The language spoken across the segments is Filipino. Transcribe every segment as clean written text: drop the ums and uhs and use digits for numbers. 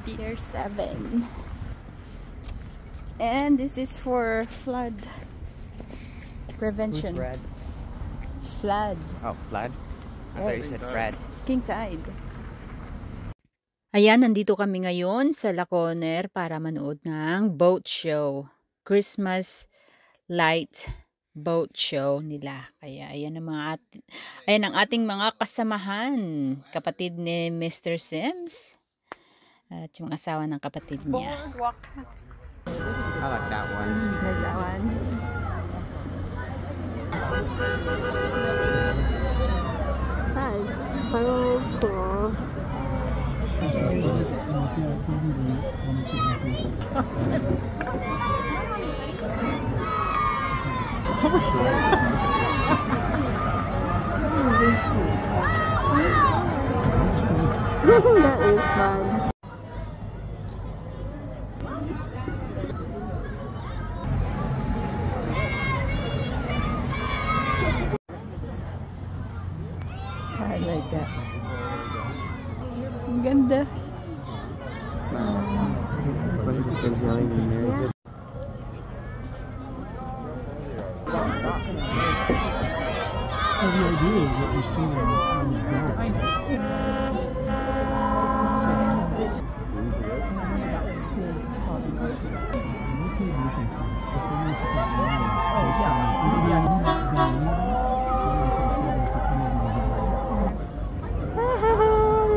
Pier 7. And this is for flood prevention. Who's Fred? Flood. Oh, flood? I thought you said Fred. King tide. Ayan, nandito kami ngayon sa Laconer para manood ng boat show. Christmas light boat show nila. Kaya ayan ang ating mga kasamahan. Kapatid ni Mr. Sims. At yung asawa ng kapatid niya. Boardwalk. I like that one. Like that one. That is so cool. That is fun. I like that. Ang ganda. The idea is that you see them on the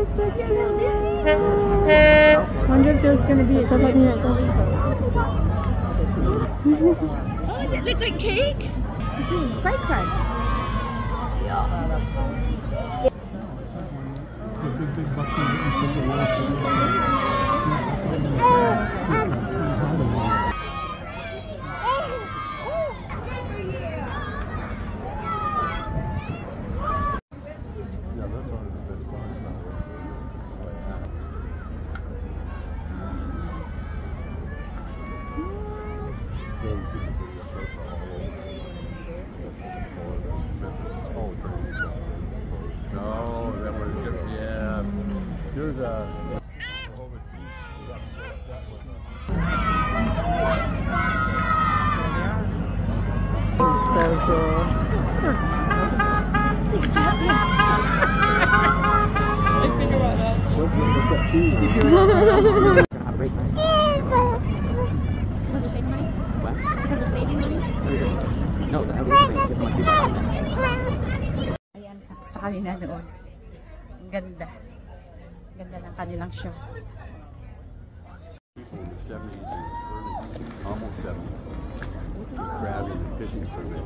It's so cute. I wonder if there's going to be somebody right there. Oh, does it look like cake? Fried card. The big bucks that you said they were. No, that was just, yeah. Here's a. So cool. Because they're saving money? No, the other thing is my people. Ayan, tapos na kami nanood. Ang ganda. Ang ganda ng kanilang show. People in the 70s and early, almost 70s, grabbing and fishing for this.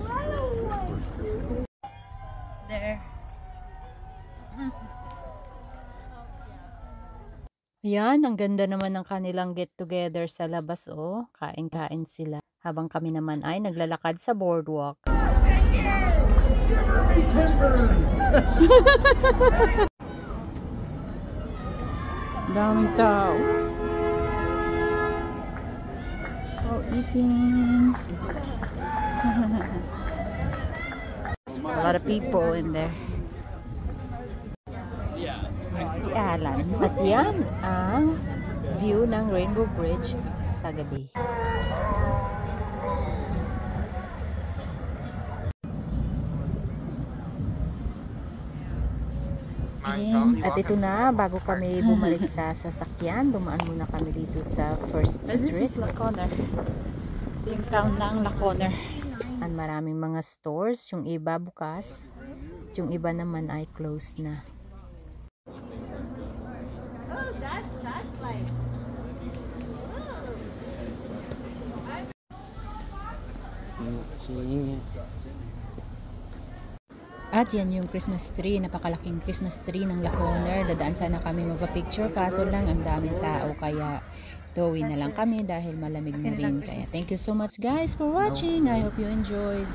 There. Ayan, ang ganda naman ng kanilang get together sa labas, oh. Kain-kain sila. Habang kami naman ay naglalakad sa boardwalk. Daming tao. Oh, eating. A lot of people in there. Si Alan. At yan ang view ng Rainbow Bridge sa gabi. At ito na, bago kami bumalik sa sasakyan, dumaan muna kami dito sa First Street. This is Laconer. Ito yung town ng Laconer. Ang maraming mga stores, yung iba bukas, yung iba naman ay closed na. Oh, that's like. At yan yung Christmas tree, napakalaking Christmas tree ng Laconer. Dadaan sana kami magpa-picture, kaso lang ang daming tao, kaya tuwi na lang kami dahil malamig na rin. Kaya thank you so much guys for watching. I hope you enjoyed.